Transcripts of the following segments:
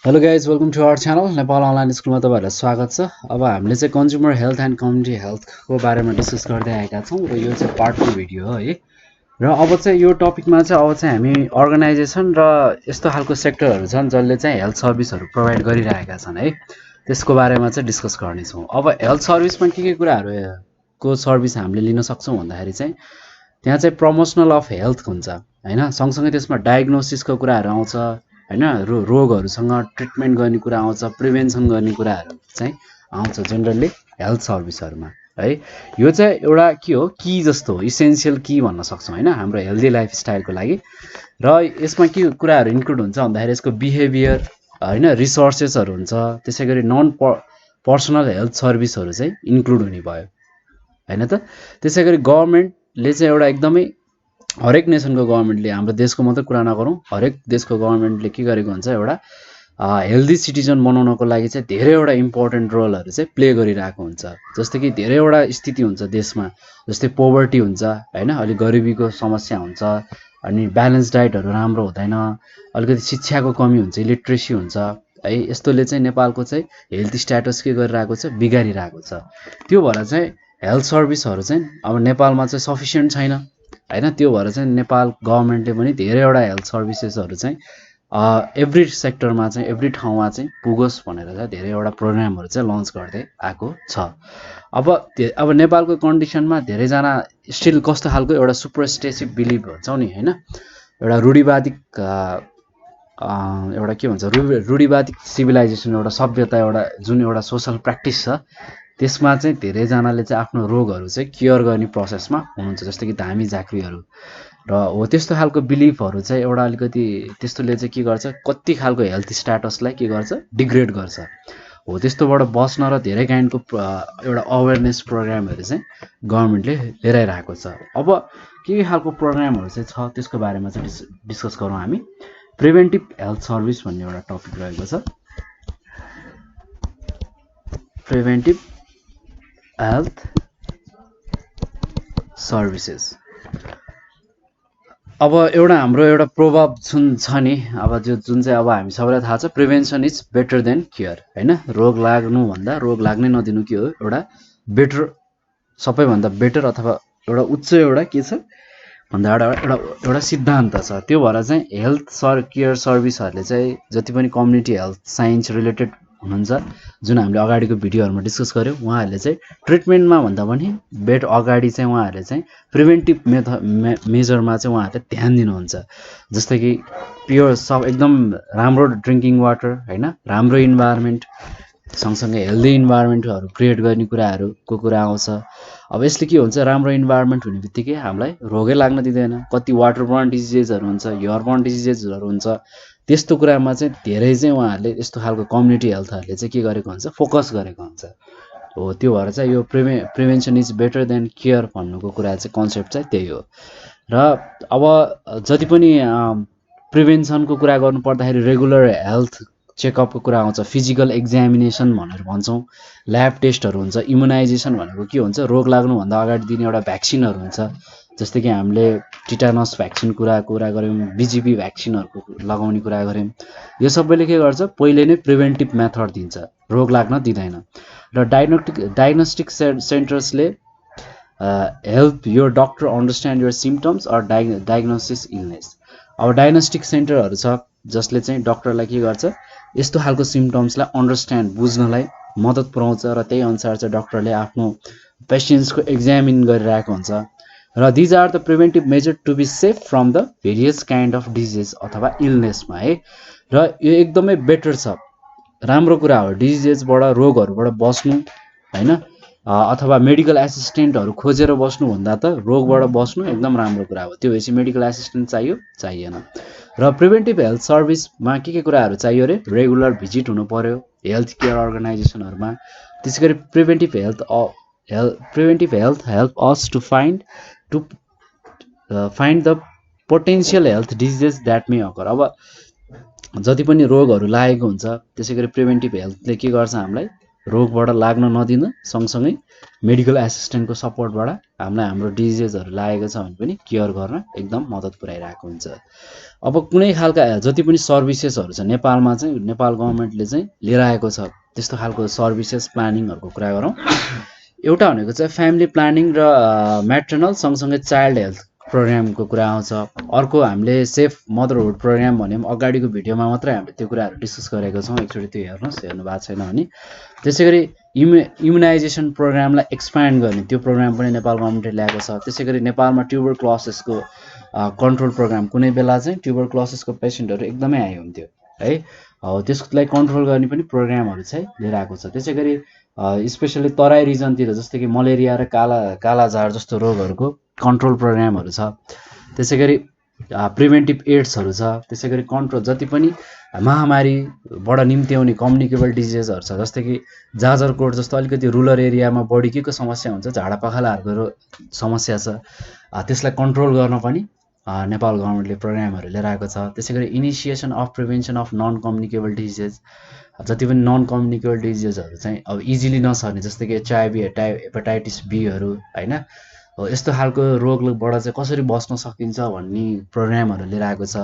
Hello guys welcome to our channel Nepal online स्कुलमा तपाईँहरूलाई स्वागत छ। अब हामीले चाहिँ कन्ज्युमर हेल्थ एन्ड कम्युनिटी हेल्थको बारेमा डिस्कस गर्दै आएका छौँ र यो चाहिँ पार्ट 2 भिडियो हो है। र अब चाहिँ यो टपिकमा चाहिँ हामी अर्गनाइजेसन र यस्तो खालको सेक्टरहरू छन् जसले चाहिँ हेल्थ सर्भिसहरू प्रोभाइड गरिरहेका छन् है, त्यसको बारेमा चाहिँ डिस्कस गर्नेछौँ। अब हेल्थ सर्भिसमा के कुराहरूको सर्भिस हामीले लिन सक्छौँ भन्दाखेरि चाहिँ त्यहाँ चाहिँ प्रमोसनल अफ हेल्थ हुन्छ हैन, सँगसँगै त्यसमा डायग्नोसिसको कुराहरू आउँछ हैन, रोगहरूसँग ट्रिटमेन्ट गर्ने कुरा आउँछ, प्रिभेन्सन गर्ने कुराहरू चाहिँ आउँछ जनरली हेल्थ सर्भिसहरूमा है। यो चाहिँ एउटा के हो, की जस्तो हो, इसेन्सियल की भन्न सक्छौँ हैन हाम्रो हेल्दी लाइफस्टाइलको लागि। र यसमा के कुराहरू इन्क्लुड हुन्छ भन्दाखेरि यसको बिहेभियर हैन, रिसोर्सेसहरू हुन्छ, त्यसैगरी नन पर्सनल हेल्थ सर्भिसहरू चाहिँ इन्क्लुड हुने भयो हैन त। त्यसैगरी गभर्नमेन्टले चाहिँ एउटा एकदमै हरेक नेसनको गभर्नमेन्टले, हाम्रो देशको मात्रै कुरा नगरौँ, हरेक देशको गभर्नमेन्टले के गरेको हुन्छ, एउटा हेल्दी सिटिजन बनाउनको लागि चाहिँ धेरैवटा इम्पोर्टेन्ट रोलहरू चाहिँ प्ले गरिरहेको हुन्छ। जस्तै कि धेरैवटा स्थिति हुन्छ देशमा, जस्तै पोभर्टी हुन्छ हैन, अलिक गरिबीको समस्या हुन्छ, अनि ब्यालेन्स डाइटहरू राम्रो हुँदैन, अलिकति शिक्षाको कमी हुन्छ, इलिट्रेसी हुन्छ है। यस्तोले चाहिँ नेपालको चाहिँ हेल्थ स्ट्याटस के गरिरहेको छ, बिगारिरहेको छ। त्यो भएर चाहिँ हेल्थ सर्भिसहरू चाहिँ अब नेपालमा चाहिँ सफिसियन्ट छैन हैन। त्यो भएर चाहिँ नेपाल गभर्नमेन्टले पनि धेरैवटा हेल्थ सर्भिसेसहरू चाहिँ एभ्री सेक्टरमा चाहिँ एभ्री ठाउँमा चाहिँ पुगोस् भनेर चाहिँ धेरैवटा प्रोग्रामहरू चाहिँ लन्च गर्दै आएको छ। अब नेपालको कन्डिसनमा धेरैजना स्टिल कस्तो खालको एउटा सुपरस्टेसिभ बिलिभ भन्छौँ नि हैन, एउटा रूढिवादिक एउटा के भन्छ, रूढिवादिक सिभिलाइजेसन, एउटा सभ्यता, एउटा जुन एउटा सोसल प्र्याक्टिस छ, त्यसमा चाहिँ धेरैजनाले चाहिँ आफ्नो रोगहरू चाहिँ केयर गर्ने प्रोसेसमा हुनुहुन्छ, जस्तो कि धामी झाँक्रीहरू। र हो त्यस्तो खालको बिलिफहरू चाहिँ एउटा अलिकति त्यस्तोले चाहिँ के गर्छ, कति खालको हेल्थ स्ट्याटसलाई के गर्छ, डिग्रेड गर्छ। हो त्यस्तोबाट बस्न र धेरै काइन्डको एउटा अवेरनेस प्रोग्रामहरू चाहिँ गभर्नमेन्टले लिएर आइरहेको छ। अब के खालको प्रोग्रामहरू चाहिँ छ त्यसको बारेमा चाहिँ डिस्कस गरौँ हामी। प्रिभेन्टिभ हेल्थ सर्भिस भन्ने एउटा टपिक रहेको छ, प्रिभेन्टिभ हेल्थ सर्भिसेस। अब हाम्रो एउटा प्रोभर्ब छ नि, अब जुन चाहिँ अब हामी सबैलाई थाहा छ, prevention is better than care हैन। रोग लाग्नुभन्दा रोग लाग्नै नदिनु के हो, एउटा बेटर, सबैभन्दा बेटर अथवा एउटा उच्च एउटा के छ भन्दा एउटा सिद्धान्त छ। त्यो भएर चाहिँ हेल्थ केयर सर्भिसहरूले चाहिँ जति पनि कम्युनिटी हेल्थ साइन्स रिलेटेड हुनुहुन्छ, जुन हामीले अगाडिको भिडियोहरूमा डिस्कस गऱ्यौँ, उहाँहरूले चाहिँ ट्रिटमेन्टमा भन्दा पनि अगाडि चाहिँ उहाँहरूले चाहिँ प्रिभेन्टिभ मेजरमा चाहिँ उहाँहरूले ध्यान दिनुहुन्छ। जस्तै कि प्योर एकदम राम्रो ड्रिङ्किङ वाटर हैन, राम्रो इन्भाइरोमेन्ट, सँगसँगै हेल्दी इन्भाइरोमेन्टहरू क्रिएट गर्ने कुराहरूको कुरा आउँछ। अब यसले के हुन्छ, राम्रो इन्भाइरोमेन्ट हुने बित्तिकै हामीलाई रोगै लाग्न दिँदैन। कति वाटरबोर्न डिजिजेसहरू हुन्छ, एयरबोर्न डिजिजेसहरू हुन्छ, त्यस्तो कुरामा चाहिँ धेरै चाहिँ उहाँहरूले यस्तो खालको कम्युनिटी हेल्थहरूले चाहिँ के गरेको हुन्छ, फोकस गरेको हुन्छ। हो त्यो भएर चाहिँ यो prevention is better than care भन्नुको कुरा चाहिँ कन्सेप्ट चाहिँ त्यही हो। र अब जति पनि प्रिभेन्सनको कुरा गर्नु पर्दाखेरि रेगुलर हेल्थ चेकअपको कुरा आउँछ, फिजिकल एक्जामिनेसन भनेर भन्छौँ, ल्याब टेस्टहरू हुन्छ, इम्युनाइजेसन भनेको के हुन्छ, रोग लाग्नुभन्दा अगाडि दिने एउटा भ्याक्सिनहरू हुन्छ। जस्तै कि हामीले टिटानस भ्याक्सिन कुरा गऱ्यौँ, बिजिपी भ्याक्सिनहरूको लगाउने कुरा गऱ्यौँ। यो सबैले के गर्छ, पहिले नै प्रिभेन्टिभ मेथड दिन्छ, रोग लाग्न दिँदैन। र डायग्नोस्टिक सेन्टर्सले help your doctor understand your symptoms or diagnosis illness. अब डायग्नोस्टिक सेन्टरहरू छ जसले चाहिँ डक्टरलाई के गर्छ, यस्तो खालको सिम्टम्सलाई अन्डरस्ट्यान्ड बुझ्नलाई मद्दत पुऱ्याउँछ, र त्यही अनुसार चाहिँ डक्टरले आफ्नो पेसेन्ट्सको एक्जामिन गरिरहेको हुन्छ। र these are the preventive measure to be safe from the various kind of diseases अथवा इलनेसमा है। र यो एकदमै बेटर छ, राम्रो कुरा हो, डिजिजेसबाट रोगहरूबाट बस्नु हैन, अथवा मेडिकल एसिस्टेन्टहरू खोजेर बस्नुभन्दा त रोगबाट बस्नु एकदम राम्रो कुरा हो। त्यो भएपछि मेडिकल एसिस्टेन्ट चाहिएन। र प्रिभेन्टिभ हेल्थ सर्भिसमा के कुराहरू चाहियो अरे, रेगुलर भिजिट हुनु पर्यो हेल्थ केयर अर्गनाइजेसनहरूमा। त्यसै गरी preventive health help us to find the potential health diseases that may occur. अब जति पनि रोगहरू लागेको हुन्छ, त्यसै गरी प्रिभेन्टिभ हेल्थले के गर्छ, हामीलाई रोगबाट लाग्न नदिन, सँगसँगै मेडिकल एसिस्टेन्टको सपोर्टबाट हामीलाई हाम्रो डिजिजेसहरू लागेको छ भने पनि केयर गर्न एकदम मद्दत पुर्याइरहेको हुन्छ। अब कुनै खालका जति पनि सर्भिसेसहरू छ नेपालमा चाहिँ नेपाल गभर्मेन्टले चाहिँ लिएर आएको छ त्यस्तो खालको सर्भिसेस प्लानिङहरूको कुरा गरौँ। एउटा भनेको चाहिँ फ्यामिली प्लानिङ र म्याट्रनल सँगसँगै चाइल्ड हेल्थ प्रोग्रामको कुरा आउँछ। अर्को हामीले सेफ मदरहुड प्रोग्राम भन्यौँ, अगाडिको भिडियोमा मात्रै हामीले त्यो कुराहरू डिस्कस गरेको छौँ, एकचोटि त्यो हेर्नुहोस् हेर्नु भएको छैन भने। त्यसै गरी इम्युनाइजेसन प्रोग्रामलाई एक्सप्यान्ड गर्ने त्यो प्रोग्राम पनि नेपाल गभर्मेन्टले ल्याएको छ। त्यसै गरी नेपालमा ट्युबरक्लोसिसको कन्ट्रोल प्रोग्राम, कुनै बेला चाहिँ ट्युबरक्लोसिसको पेसेन्टहरू एकदमै हाई हुन्थ्यो है, त्यसलाई कन्ट्रोल गर्ने पनि प्रोग्रामहरू चाहिँ लिएर आएको छ। त्यसै गरी स्पेसली तराई रिजनतिर जस्तै कि मलेरिया र कालाजार जस्तो रोगहरूको कन्ट्रोल प्रोग्रामहरू छ। त्यसै गरी प्रिभेन्टिभ एड्सहरू छ। त्यसै गरी कन्ट्रोल जति पनि महामारीबाट निम्त्याउने कम्युनिकेबल डिजिजेसहरू छ, जस्तै कि जाजरकोट जस्तो अलिकति रुरल एरियामा बढी के को समस्या हुन्छ, झाडापखालाहरूको समस्या छ, त्यसलाई कन्ट्रोल गर्न पनि नेपाल गभर्मेन्टले प्रोग्रामहरू लिएर आएको छ। त्यसै गरी initiation of prevention of non communicable diseases, जति पनि नन कम्युनिकेबल डिजिजेसहरू चाहिँ अब इजिली नसर्ने जस्तै कि HIV, हेपाटाइटिस बीहरू होइन, यस्तो खालको रोगबाट चाहिँ कसरी बस्न सकिन्छ भन्ने प्रोग्रामहरू लिएर आएको छ।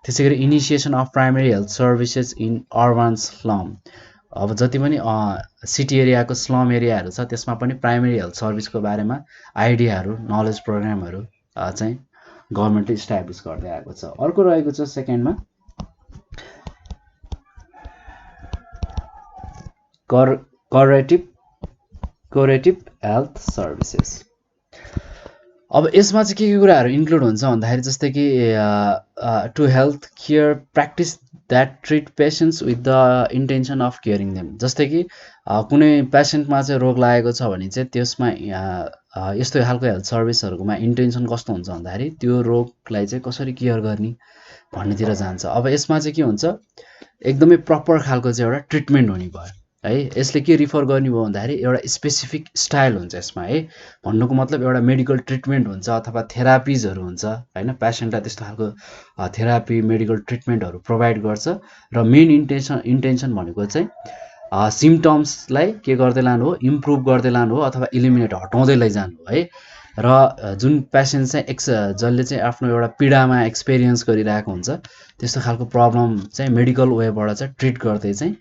त्यसै गरी initiation of primary health services in urban slum, अब जति पनि सिटी एरियाको स्लम एरियाहरू छ त्यसमा पनि प्राइमेरी हेल्थ सर्भिसको बारेमा आइडियाहरू, नलेज प्रोग्रामहरू चाहिँ गभर्मेन्टले इस्टाब्लिस गर्दै आएको छ। अर्को रहेको छ सेकेन्डमा कोरेटिभ हेल्थ सर्भिसेस। अब यसमा चाहिँ के कुराहरू इन्क्लुड हुन्छ भन्दाखेरि जस्तै कि to health care practice that treat patients with the intention of caring them, जस्तै कि कुनै पेसेन्टमा चाहिँ रोग लागेको छ भने चाहिँ त्यसमा यस्तो खालको हेल्थ सर्भिसहरूकोमा इन्टेन्सन कस्तो हुन्छ भन्दाखेरि त्यो रोगलाई चाहिँ कसरी केयर गर्ने भन्नेतिर जान्छ। अब यसमा चाहिँ के हुन्छ, एकदमै प्रपर खालको चाहिँ एउटा ट्रिटमेन्ट हुने भयो है। यसले के रिफर गर्ने भयो भन्दाखेरि एउटा स्पेसिफिक स्टाइल हुन्छ यसमा है, भन्नुको मतलब एउटा मेडिकल ट्रिटमेन्ट हुन्छ अथवा थेरापिजहरू हुन्छ होइन, पेसेन्टलाई त्यस्तो खालको थेरापी मेडिकल ट्रिटमेन्टहरू प्रोभाइड गर्छ र मेन इन्टेन्सन भनेको चाहिँ सिम्टम्सलाई के गर्दै लानु हो, इम्प्रुभ गर्दै लानु हो अथवा इलिमिनेट हटाउँदै लैजानु हो है। र जुन पेसेन्ट चाहिँ जसले चाहिँ आफ्नो एउटा पीडामा एक्सपिरियन्स गरिरहेको हुन्छ त्यस्तो खालको प्रब्लम चाहिँ मेडिकल वेबाट चाहिँ ट्रिट गर्दै चाहिँ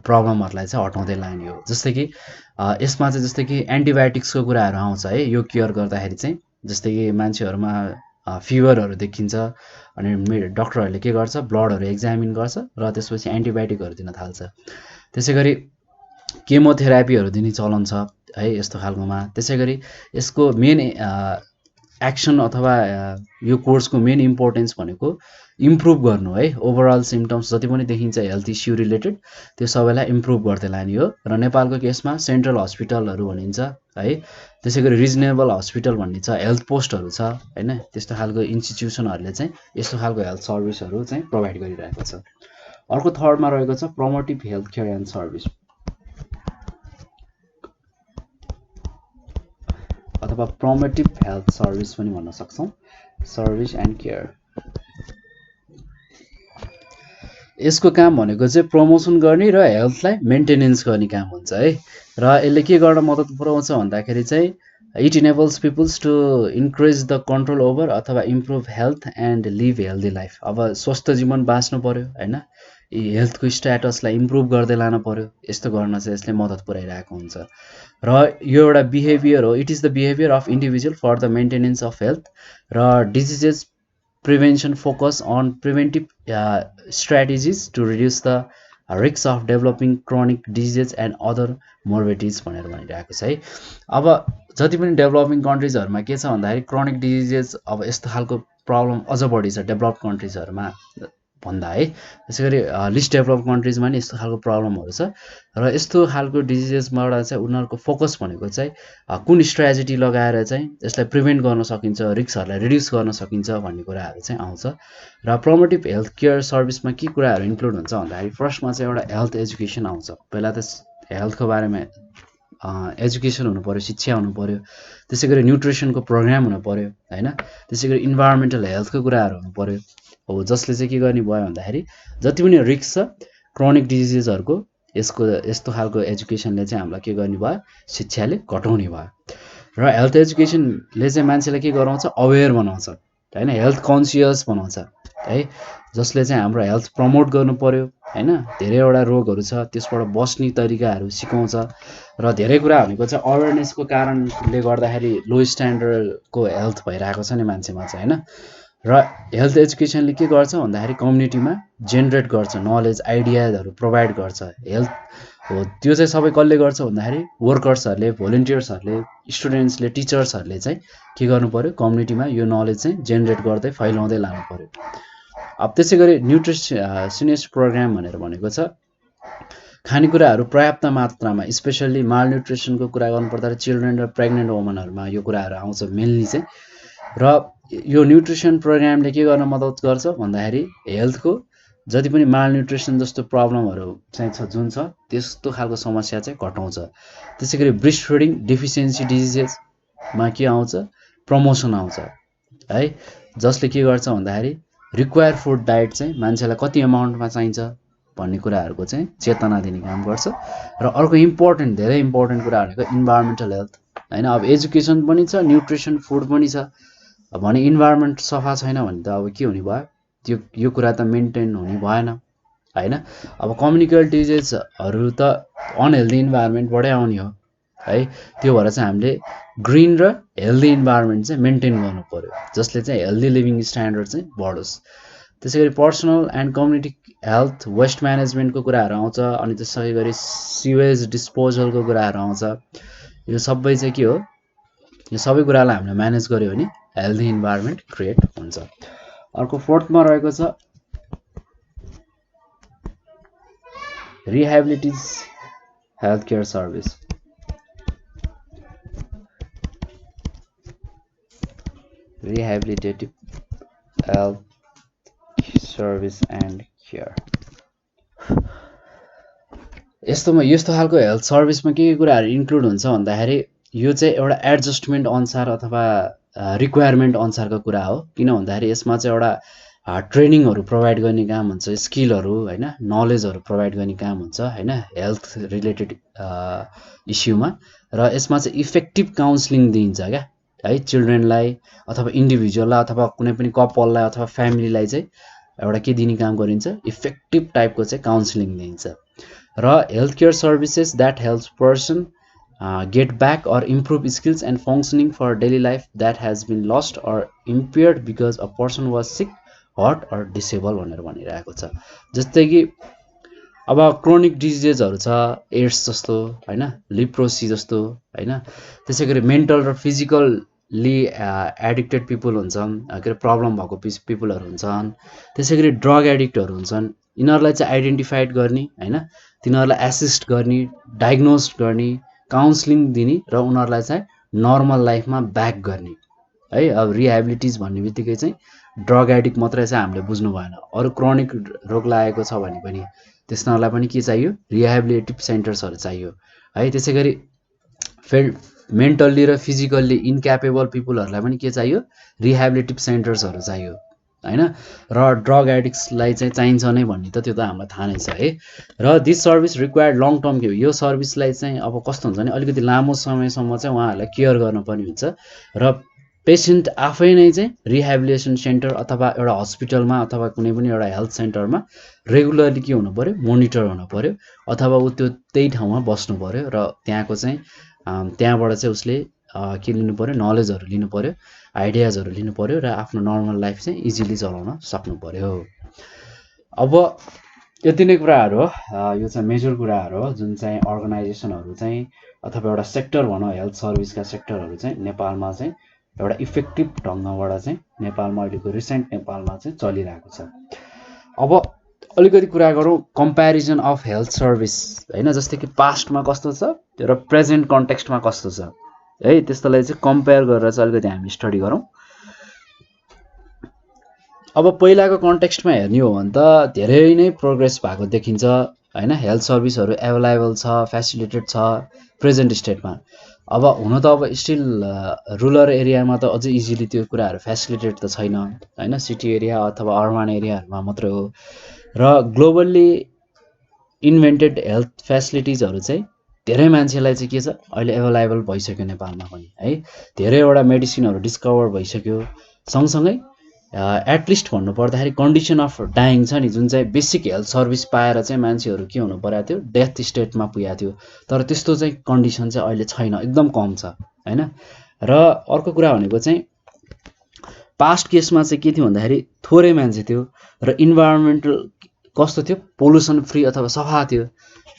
प्रब्लमहरूलाई चाहिँ हटाउँदै लाने हो। जस्तै कि यसमा चाहिँ जस्तै कि एन्टिबायोटिक्सको कुराहरू आउँछ है, यो केयर गर्दाखेरि चाहिँ जस्तै कि मान्छेहरूमा फिभरहरू देखिन्छ अनि डक्टरहरूले के गर्छ, ब्लडहरू एक्जामिन गर्छ र त्यसपछि एन्टिबायोटिकहरू दिन थाल्छ। त्यसै गरी केमोथेरापीहरू दिने चलन छ है यस्तो खालकोमा। त्यसै गरी यसको मेन एक्सन अथवा यो कोर्सको मेन इम्पोर्टेन्स भनेको इम्प्रुभ गर्नु है, ओभरअल सिम्टम्स जति पनि देखिन्छ हेल्थ इस्यु रिलेटेड त्यो सबैलाई इम्प्रुभ गर्दै लाने हो। र नेपालको केसमा सेन्ट्रल हस्पिटलहरू भनिन्छ है, त्यसै गरी रिजनेबल हस्पिटल भन्ने छ, हेल्थ पोस्टहरू छ होइन, त्यस्तो खालको इन्स्टिट्युसनहरूले चाहिँ यस्तो खालको हेल्थ सर्भिसहरू चाहिँ प्रोभाइड गरिरहेको छ। अर्को थर्डमा रहेको छ प्रोमोटिभ हेल्थ केयर एन्ड सर्भिस अथवा प्रोमोटिभ हेल्थ सर्भिस पनि भन्न सक्छौँ, सर्भिस एन्ड केयर। यसको काम भनेको चाहिँ प्रमोसन गर्ने र हेल्थलाई मेन्टेनेन्स गर्ने काम हुन्छ है। र यसले के गर्न मद्दत पुऱ्याउँछ भन्दाखेरि चाहिँ it enables peoples to increase the control over अथवा improve health and live healthy life. अब स्वस्थ जीवन बाँच्नु पर्यो होइन, हेल्थको स्ट्याटसलाई इम्प्रुभ गर्दै लानु पर्यो, यस्तो गर्न चाहिँ यसले मद्दत पुऱ्याइरहेको हुन्छ। र यो एउटा बिहेभियर हो, it is the behaviour of individual for the maintenance of health र diseases prevention focus on preventive strategies to reduce the risk of developing chronic diseases and other morbidities भनेर भनिरहेको छ है। अब जति पनि डेभलपिङ कन्ट्रिजहरूमा के छ भन्दाखेरि क्रोनिक डिजिजेस अब यस्तो खालको प्रब्लम अझ बढी छ डेभलप कन्ट्रिजहरूमा भन्दा है। त्यसै गरी लिस्ट डेभलप कन्ट्रिजमा नि यस्तो खालको प्रब्लमहरू छ र यस्तो खालको डिजिजेसबाट चाहिँ उनीहरूको फोकस भनेको चाहिँ कुन स्ट्राटेजी लगाएर चाहिँ यसलाई प्रिभेन्ट गर्न सकिन्छ, रिस्कहरूलाई रिड्युस गर्न सकिन्छ भन्ने कुराहरू चाहिँ आउँछ। र प्रोमोटिभ हेल्थ केयर सर्भिसमा के कुराहरू इन्क्लुड हुन्छ भन्दाखेरि फर्स्टमा चाहिँ एउटा हेल्थ एजुकेसन आउँछ। पहिला त हेल्थको बारेमा एजुकेसन हुनु पऱ्यो, शिक्षा हुनु पऱ्यो, त्यसै गरी न्युट्रिसनको प्रोग्राम हुनु पऱ्यो होइन, त्यसै गरी इन्भाइरोमेन्टल हेल्थको कुराहरू हुनु पऱ्यो हो, जसले चाहिँ के गर्ने भयो भन्दाखेरि जति पनि रिस्क छ क्रोनिक डिजिजेसहरूको यस्तो खालको एजुकेसनले चाहिँ हामीलाई के गर्ने भयो, शिक्षाले घटाउने भयो। र हेल्थ एजुकेसनले चाहिँ मान्छेलाई के गराउँछ अवेर बनाउँछ हैन हेल्थ कन्सियस बनाउँछ है जसले चाहिँ हाम्रो हेल्थ प्रमोट गर्नु पर्यो हैन धेरैवटा रोगहरू छ त्यसबाट बस्ने तरिकाहरू सिकाउँछ र धेरै कुरा भनेको चाहिँ अवेरनेसको कारणले गर्दाखेरि लो स्ट्यान्डर्डको हेल्थ भइरहेको छ नि मान्छेमा चाहिँ हैन र हेल्थ एजुकेसनले के गर्छ भन्दाखेरि कम्युनिटीमा जेनेरेट गर्छ नलेज आइडियाजहरू प्रोभाइड गर्छ हेल्थ हो त्यो चाहिँ सबै कसले गर्छ भन्दाखेरि वर्कर्सहरूले भोलिन्टियर्सहरूले स्टुडेन्ट्सले टिचर्सहरूले चाहिँ के गर्नु पर्यो कम्युनिटीमा यो नलेज चाहिँ जेनेरेट गर्दै फैलाउँदै लानु पर्यो अब त्यसै गरी न्युट्रिसनिस्ट प्रोग्राम भनेर भनेको छ खानेकुराहरू पर्याप्त मात्रामा स्पेसल्ली मालन्युट्रिसनको कुरा गर्नुपर्दा चिल्ड्रेन र प्रेग्नेन्ट वुमनहरूमा यो कुराहरू आउँछ मेनली चाहिँ र यो न्युट्रिसन प्रोग्रामले के गर्न मद्दत गर्छ भन्दाखेरि हेल्थको जति पनि मालन्युट्रिसन जस्तो प्रब्लमहरू चाहिँ छ जुन छ त्यस्तो खालको समस्या चाहिँ घटाउँछ त्यसै गरी ब्रेस्ट फिडिङ डेफिसियन्सी डिजिजेसमा के आउँछ प्रमोसन आउँछ है जसले के गर्छ भन्दाखेरि रिक्वायर फुड डाइट चाहिँ मान्छेलाई कति अमाउन्टमा चाहिन्छ भन्ने कुराहरूको चाहिँ चेतना दिने काम गर्छ र अर्को इम्पोर्टेन्ट धेरै इम्पोर्टेन्ट कुरा भनेको इन्भाइरोमेन्टल हेल्थ हैन अब एजुकेसन पनि छ न्युट्रिसन फुड पनि छ भने इन्भाइरोमेन्ट सफा छैन भने त अब के हुने भयो यो कुरा त मेन्टेन हुने भएन हैन अब कम्युनिकेबल डिजिजहरू त अनहेल्दी इन्भाइरोमेन्टबाटै आउने हो है त्यो भएर चाहिँ हामीले ग्रिन र हेल्दी इन्भाइरोमेन्ट चाहिँ मेन्टेन गर्नु पर्यो जसले चाहिँ हेल्दी लिभिङ स्ट्यान्डर्ड चाहिँ बढोस् त्यसै गरी personal and community health waste म्यानेजमेन्टको कुराहरू आउँछ अनि त्यसै गरी सिवेज डिस्पोजलको कुराहरू आउँछ यो सबै चाहिँ के हो यो सबै कुरालाई हामीले म्यानेज गर्यो भने हेल्दी इन्भाइरोमेन्ट क्रिएट हुन्छ अर्को फोर्थमा रहेको छ rehabilities health care service rehabilitative health service and care यस्तो खालको हेल्थ सर्भिसमा के कुराहरू इन्क्लुड हुन्छ भन्दाखेरि यो चाहिँ एउटा एडजस्टमेन्ट अनुसार अथवा रिक्वायरमेन्ट अनुसारको कुरा हो किन भन्दाखेरि यसमा चाहिँ एउटा ट्रेनिङहरू प्रोभाइड गर्ने काम हुन्छ स्किलहरू हैन नलेजहरू प्रोभाइड गर्ने काम हुन्छ हैन हेल्थ रिलेटेड इस्युमा र यसमा चाहिँ इफेक्टिभ काउन्सिलिङ दिइन्छ क्या है चिल्ड्रेनलाई अथवा इन्डिभिजुअललाई अथवा कुनै पनि कपललाई अथवा फ्यामिलीलाई चाहिँ एउटा के दिने काम गरिन्छ इफेक्टिभ टाइपको चाहिँ काउन्सिलिङ दिइन्छ र health care services that helps person get back or improve skills and functioning for daily life that has been lost or impaired because a person was sick, hurt or disabled भनेर भनिरहेको छ जस्तै कि अब chronic डिजिजेसहरू छ AIDS जस्तो हैन leprosy जस्तो हैन त्यसै गरी मेन्टल र फिजिकल्ली एडिक्टेड पिपल हुन्छन् के अरे प्रब्लम भएको पिपलहरू हुन्छन् त्यसै गरी ड्रग एडिक्टहरू हुन्छन् यिनीहरूलाई चाहिँ आइडेन्टिफाइड गर्ने हैन तिनीहरूलाई एसिस्ट गर्ने डायग्नोज गर्ने काउन्सिलिङ दिने र उनीहरूलाई चाहिँ नर्मल लाइफमा ब्याक गर्ने है अब रिहेबिलिटिज भन्ने बित्तिकै चाहिँ ड्रग एडिक्ट मात्रै चाहिँ हामीले बुझ्नु भएन अरू क्रोनिक रोग लागेको छ भने पनि त्यसलाई पनि के चाहियो रिहेबिलिटेटिभ सेन्टर्सहरू चाहियो है त्यसै गरी मेन्टल्ली र फिजिकल्ली इन्क्यापेबल पिपलहरूलाई पनि के चाहियो रिहेबिलिटेटिभ सेन्टर्सहरू चाहियो हैन र ड्रग एडिक्ट्सलाई चाहिँ चाहिन्छ नै भन्ने त त्यो त हामीलाई थाहा नै छ है र this service required long term के हो यो सर्भिसलाई चाहिँ अब कस्तो हुन्छ भने अलिकति लामो समयसम्म चाहिँ उहाँहरूलाई केयर गर्नुपर्ने हुन्छ र पेसेन्ट आफै नै चाहिँ रिहेबिलिटेसन सेन्टर अथवा एउटा हस्पिटलमा अथवा कुनै पनि एउटा हेल्थ सेन्टरमा रेगुलरली के हुनु पर्यो मोनिटर हुनु पर्यो अथवा ऊ त्यो त्यही ठाउँमा बस्नु पर्यो र त्यहाँको चाहिँ त्यहाँबाट चाहिँ उसले के लिनु पर्यो नलेजहरू लिनु पर्यो आइडियाजहरू लिनु पर्यो र आफ्नो नर्मल लाइफ चाहिँ इजिली चलाउन सक्नु पर्यो अब यति नै कुराहरू हो यो चाहिँ मेजर कुराहरू हो जुन चाहिँ अर्गनाइजेसनहरू चाहिँ अथवा एउटा सेक्टर भनौँ हेल्थ सर्भिसका सेक्टरहरू चाहिँ नेपालमा चाहिँ एउटा इफेक्टिभ ढङ्गबाट चाहिँ नेपालमा अहिलेको रिसेन्ट नेपालमा चाहिँ चलिरहेको छ अब अलिकति कुरा गरौँ कम्प्यारिजन अफ हेल्थ सर्भिस हैन जस्तै कि पास्टमा कस्तो छ र प्रेजेन्ट कन्टेक्स्टमा कस्तो छ है त्यस्तोलाई चाहिँ कम्पेयर गरेर चाहिँ अलिकति हामी स्टडी गरौँ अब पहिलाको कन्टेक्स्टमा हेर्ने हो भने त धेरै नै प्रोग्रेस भएको देखिन्छ हैन हेल्थ सर्भिसहरू एभाइलेबल छ फेसिलिटेड छ प्रेजेन्ट स्टेटमा अब हुन त अब स्टिल रुरल एरियामा त अझै इजिली त्यो कुराहरू फेसिलिटेड त छैन हैन सिटी एरिया अथवा अर्बन एरियाहरूमा मात्रै हो र ग्लोबल्ली इन्भेन्टेड हेल्थ फेसिलिटिजहरू चाहिँ धेरै मान्छेलाई चाहिँ के छ अहिले एभाइलेबल भइसक्यो नेपालमा पनि है, धेरैवटा मेडिसिनहरू डिस्कभर भइसक्यो। सँगसँगै एटलिस्ट भन्नुपर्दाखेरि कन्डिसन अफ डाइङ छ नि, जुन चाहिँ बेसिक हेल्थ सर्भिस पाएर चाहिँ मान्छेहरू के हुनु परेको थियो, डेथ स्टेटमा पुगेको थियो। तर त्यस्तो चाहिँ कन्डिसन चाहिँ अहिले छैन, एकदम कम छ हैन। र अर्को कुरा भनेको चाहिँ पास्ट केसमा चाहिँ के थियो भन्दाखेरि थोरै मान्छे थियो र इन्भाइरोमेन्टल कस्तो थियो, पोल्युसन फ्री अथवा सफा थियो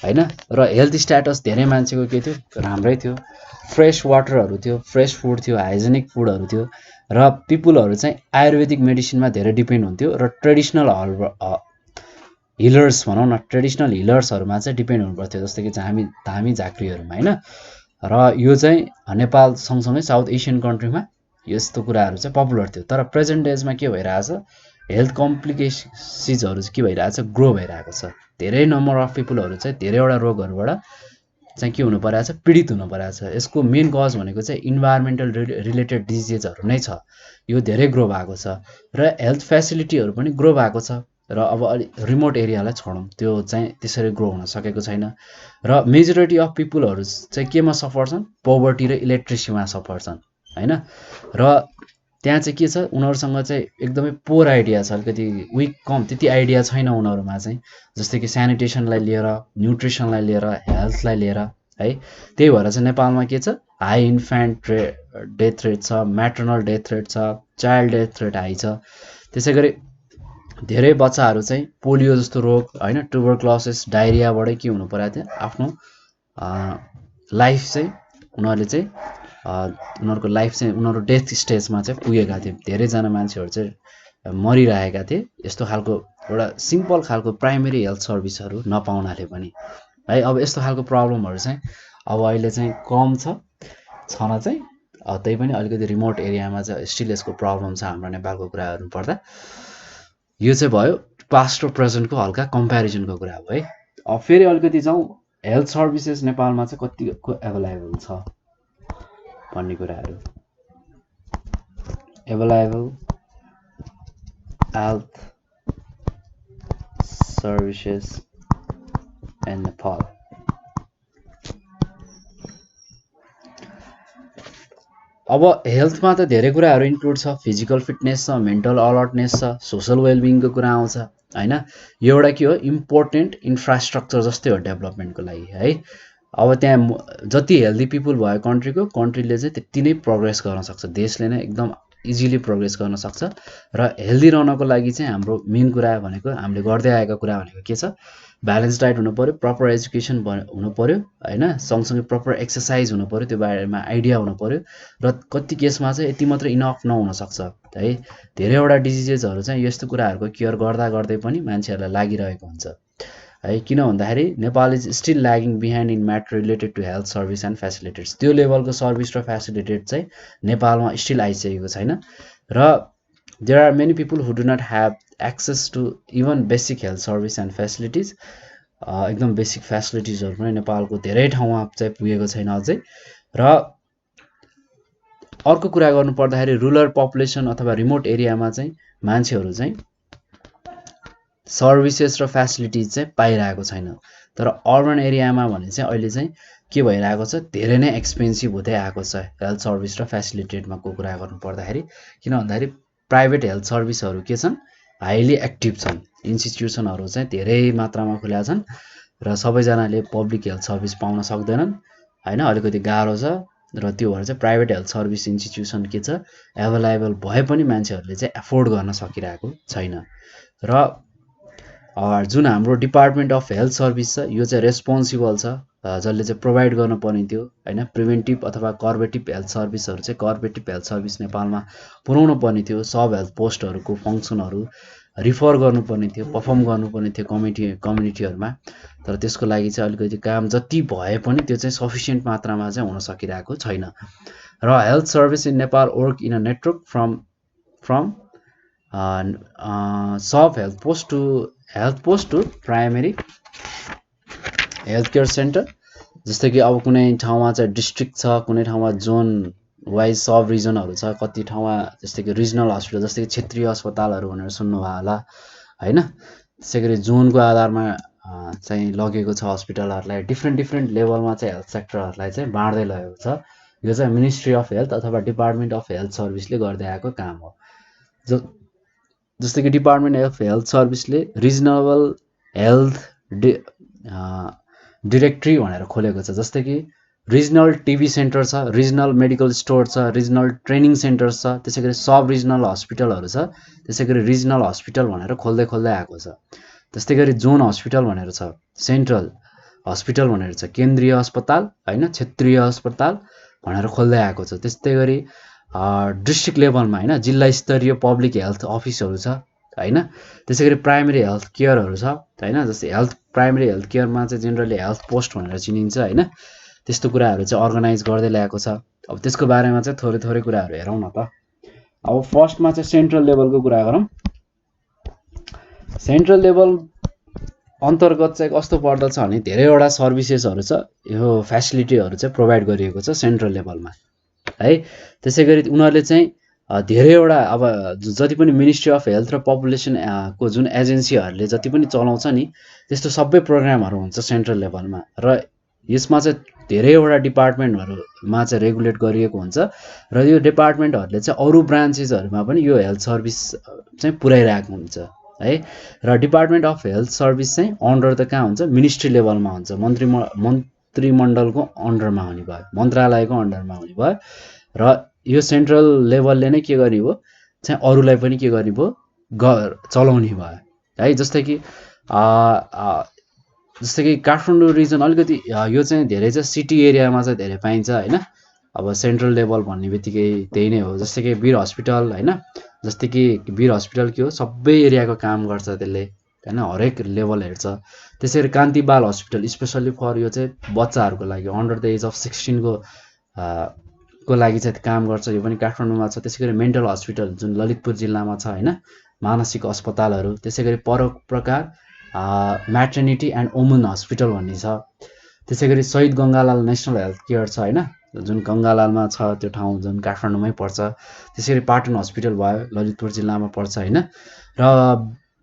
हैन। र हेल्थ स्ट्याटस धेरै मान्छेको के थियो, राम्रै थियो, फ्रेस वाटरहरू थियो, फ्रेस फुड थियो, हाइजेनिक फुडहरू थियो। र पिपुलहरू चाहिँ आयुर्वेदिक मेडिसिनमा धेरै डिपेन्ड हुन्थ्यो र ट्रेडिसनल हिलर्स भनौँ न, ट्रेडिसनल हिलर्सहरूमा चाहिँ डिपेन्ड हुनुपर्थ्यो, जस्तै कि धामी झाँक्रीहरूमा हैन। र यो चाहिँ नेपाल सँगसँगै साउथ एसियन कन्ट्रीमा यस्तो कुराहरू चाहिँ पपुलर थियो। तर प्रेजेन्ट डेजमा के भइरहेछ, हेल्थ कम्प्लिकेसिजहरू चाहिँ के भइरहेछ, ग्रो भइरहेको छ। धेरै नम्बर अफ पिपुलहरू चाहिँ धेरैवटा रोगहरूबाट चाहिँ के हुनु परिरहेछ, पीडित हुनु परिरहेछ। यसको मेन कज भनेको चाहिँ इन्भाइरोमेन्टल रिलेटेड डिजिजहरू नै छ। यो धेरै ग्रो भएको छ र हेल्थ फेसिलिटीहरू पनि ग्रो भएको छ। र अब अलि रिमोट एरियालाई छोडौँ, त्यो चाहिँ त्यसरी ग्रो हुन सकेको छैन। र मेजोरिटी अफ पिपुलहरू चाहिँ केमा सफर छन्, पोभर्टी र इलेक्ट्रिसिटीमा सफर छन् हैन। र त्यहाँ चाहिँ के छ, उनीहरूसँग चाहिँ एकदमै पोर आइडिया छ, अलिकति विक कम, त्यति आइडिया छैन उनीहरूमा चाहिँ, जस्तै कि स्यानिटेसनलाई लिएर, न्युट्रिसनलाई लिएर, हेल्थलाई लिएर है। त्यही भएर चाहिँ नेपालमा के छ, हाई इन्फेन्ट डेथ रेट छ, म्याटर्नल डेथ रेट छ, चाइल्ड डेथ रेट हाई छ। त्यसै गरी धेरै बच्चाहरू चाहिँ पोलियो जस्तो रोग हैन, ट्युबरक्लोसिस, डायरियाबाटै के हुनु परेको थियो, आफ्नो लाइफ चाहिँ उनीहरूले चाहिँ उनीहरूको लाइफ चाहिँ उनीहरू डेथ स्टेजमा चाहिँ पुगेका थिए। धेरैजना मान्छेहरू चाहिँ मरिरहेका थिए यस्तो खालको एउटा सिम्पल खालको प्राइमेरी हेल्थ सर्भिसहरू नपाउनाले पनि है। अब यस्तो खालको प्रब्लमहरू चाहिँ अब अहिले चाहिँ कम छन चाहिँ, त्यही पनि अलिकति रिमोट एरियामा चाहिँ स्टिल यसको प्रब्लम छ हाम्रो नेपालको कुरा गर्नुपर्दा। यो चाहिँ भयो पास्ट र प्रेजेन्टको हल्का कम्पेरिजनको कुरा हो है। अब फेरि अलिकति जाउँ हेल्थ सर्भिसेस नेपालमा चाहिँ कतिको एभाइलेबल छ भन्ने कुराहरू। Available health services in Nepal. अब हेल्थमा त धेरै कुराहरू इन्क्लुड छ, फिजिकल फिटनेस छ, मेन्टल अलर्टनेस छ, सोसल वेलबिङको कुरा आउँछ हैन। यो एउटा के हो, इम्पोर्टेन्ट इन्फ्रास्ट्रक्चर जस्तै हो डेभलपमेन्टको लागि है। अब त्यहाँ जति हेल्दी पिपुल भयो कन्ट्रीले चाहिँ त्यति नै प्रोग्रेस गर्न सक्छ, देशले नै एकदम इजिली प्रोग्रेस गर्न सक्छ। र हेल्दी रहनको लागि चाहिँ हाम्रो मेन कुरा भनेको, हामीले गर्दै आएको कुरा भनेको के छ, ब्यालेन्स डाइट हुनु पर्यो, प्रपर एजुकेसन हुनु पर्यो हैन, सँगसँगै प्रपर एक्सर्साइज हुनु पर्यो, त्यो बारेमा आइडिया हुनु पर्यो। र कति केसमा चाहिँ यति मात्र इनफ नहुन सक्छ है। धेरैवटा डिजिजेसहरू चाहिँ यस्तो कुराहरूको केयर गर्दा गर्दै पनि मान्छेहरूलाई लागिरहेको हुन्छ है। किन भन्दाखेरि Nepal is still lagging behind in matter related to health service and facilities. त्यो लेभलको सर्भिस र फेसिलिटेड चाहिँ नेपालमा स्टिल आइसकेको छैन। र there are many people who do not have access to even basic health service and facilities. एकदम basic फेसिलिटिजहरू पनि नेपालको धेरै ठाउँमा चाहिँ पुगेको छैन अझै। र अर्को कुरा गर्नु पर्दाखेरि रुरल पपुलेसन अथवा रिमोट एरियामा चाहिँ मान्छेहरू चाहिँ सर्भिसेस र फेसिलिटिज चाहिँ पाइरहेको छैन। तर अर्बन एरियामा भने चाहिँ अहिले चाहिँ के भइरहेको छ, धेरै नै एक्सपेन्सिभ हुँदै आएको छ हेल्थ सर्भिस र फेसिलिटेडमा को कुरा गर्नु पर्दाखेरि। किन भन्दाखेरि प्राइभेट हेल्थ सर्भिसहरू के छन्, हाइली एक्टिभ छन्, इन्स्टिट्युसनहरू चाहिँ धेरै मात्रामा खुला छन् र सबैजनाले पब्लिक हेल्थ सर्भिस पाउन सक्दैनन् हैन, अलिकति गाह्रो छ। र त्यो भएर चाहिँ प्राइभेट हेल्थ सर्भिस इन्स्टिट्युसन के छ, एभाइलेबल भए पनि मान्छेहरूले चाहिँ एफोर्ड गर्न सकिरहेको छैन। र जुन हाम्रो डिपार्टमेन्ट अफ हेल्थ सर्भिस छ, यो चाहिँ रेस्पोन्सिबल छ, जसले चाहिँ प्रोभाइड गर्नुपर्ने थियो हैन, प्रिभेन्टिभ अथवा कर्बेटिभ हेल्थ सर्भिसहरू चाहिँ कर्बेटिभ हेल्थ सर्भिस नेपालमा पुर्याउनु पर्ने थियो। सब हेल्थ पोस्टहरूको फङ्सनहरू रिफर गर्नुपर्ने थियो, पर्फर्म गर्नुपर्ने थियो कम्युनिटीहरूमा। तर त्यसको लागि चाहिँ अलिकति काम जति भए पनि त्यो चाहिँ सफिसियन्ट मात्रामा चाहिँ हुन सकिरहेको छैन। र health service in Nepal work in a network from sub health post to primary health care centre. जस्तै कि अब कुनै ठाउँमा चाहिँ डिस्ट्रिक्ट छ, कुनै ठाउँमा जोन वाइज सब रिजनहरू छ, कति ठाउँमा जस्तै कि रिजनल हस्पिटल, जस्तै कि क्षेत्रीय अस्पतालहरू भनेर सुन्नुभयो होला हैन। त्यसै गरी जोनको आधारमा चाहिँ लगेको छ हस्पिटलहरूलाई डिफ्रेन्ट लेभलमा चाहिँ हेल्थ सेक्टरहरूलाई चाहिँ बाँड्दै लगेको छ। यो चाहिँ मिनिस्ट्री अफ हेल्थ अथवा डिपार्टमेन्ट अफ हेल्थ सर्भिसले गर्दै आएको काम हो। जस्तै कि डिपार्टमेन्ट अफ हेल्थ सर्भिसले रिजनल हेल्थ डिरेक्टरी भनेर खोलेको छ। जस्तै कि रिजनल टिबी सेन्टर छ, रिजनल मेडिकल स्टोर छ, रिजनल ट्रेनिङ सेन्टर्स छ, त्यसै गरी सब रिजनल हस्पिटलहरू छ, त्यसै गरी रिजनल हस्पिटल भनेर खोल्दै आएको छ। त्यस्तै गरी जोन हस्पिटल भनेर छ, सेन्ट्रल हस्पिटल भनेर छ, केन्द्रीय अस्पताल होइन, क्षेत्रीय अस्पताल भनेर खोल्दै आएको छ। त्यस्तै गरी डिस्ट्रिक्ट लेभलमा होइन जिल्ला स्तरीय पब्लिक हेल्थ अफिसहरू छ होइन। त्यसै गरी प्राइमेरी हेल्थ केयरहरू छ होइन। जस्तै प्राइमेरी हेल्थ केयरमा चाहिँ जेनरली हेल्थ पोस्ट भनेर चिनिन्छ होइन। त्यस्तो कुराहरू चाहिँ अर्गनाइज गर्दै ल्याएको छ। अब त्यसको बारेमा चाहिँ थोरै कुराहरू हेरौँ न त। अब फर्स्टमा चाहिँ सेन्ट्रल लेभलको कुरा गरौँ। सेन्ट्रल लेभल अन्तर्गत चाहिँ कस्तो पर्दछ भने धेरैवटा सर्भिसेसहरू छ, यो फेसिलिटीहरू चाहिँ प्रोभाइड गरिएको छ सेन्ट्रल लेभलमा है। त्यसै गरी उनीहरूले चाहिँ धेरैवटा अब जति पनि मिनिस्ट्री अफ हेल्थ र पपुलेसन को जुन एजेन्सीहरूले जति पनि चलाउँछ नि त्यस्तो सबै प्रोग्रामहरू हुन्छ सेन्ट्रल लेभलमा। र यसमा चाहिँ धेरैवटा डिपार्टमेन्टहरूमा चाहिँ रेगुलेट गरिएको हुन्छ र यो डिपार्टमेन्टहरूले चाहिँ अरू ब्रान्चेसहरूमा पनि यो हेल्थ सर्भिस चाहिँ पुर्याइरहेको हुन्छ है। र डिपार्टमेन्ट अफ हेल्थ सर्भिस चाहिँ अन्डर त कहाँ हुन्छ, मिनिस्ट्री लेभलमा हुन्छ, मन्त्रीमण्डलको अन्डरमा हुने भयो, मन्त्रालयको अन्डरमा हुने भयो। र यो सेन्ट्रल लेभलले नै के गर्ने भयो चाहिँ अरूलाई पनि के गर्ने भयो, चलाउने भयो है। जस्तै कि काठमाडौँ रिजन अलिकति यो चाहिँ धेरै चाहिँ सिटी एरियामा चाहिँ धेरै पाइन्छ होइन। अब सेन्ट्रल लेभल भन्ने बित्तिकै त्यही नै हो। जस्तै कि वीर हस्पिटल होइन, जस्तै कि वीर हस्पिटल के हो सबै एरियाको काम गर्छ त्यसले होइन, हरेक लेभल हेर्छ। त्यसै गरी कान्ति बाल हस्पिटल स्पेसल्ली फर यो चाहिँ बच्चाहरूको लागि अन्डर द एज अफ 16 को लागि चाहिँ काम गर्छ, यो पनि काठमाडौँमा छ। त्यसै गरी मेन्टल हस्पिटल जुन ललितपुर जिल्लामा छ होइन, मानसिक अस्पतालहरू। त्यसै गरी परोपकार म्याटर्निटी एन्ड वुमन हस्पिटल भन्ने छ। त्यसै गरी शहीद गङ्गालाल नेसनल हेल्थ केयर छ होइन, जुन गङ्गालालमा छ त्यो ठाउँ जुन काठमाडौँमै पर्छ। त्यसै गरी पाटन हस्पिटल भयो ललितपुर जिल्लामा पर्छ होइन। र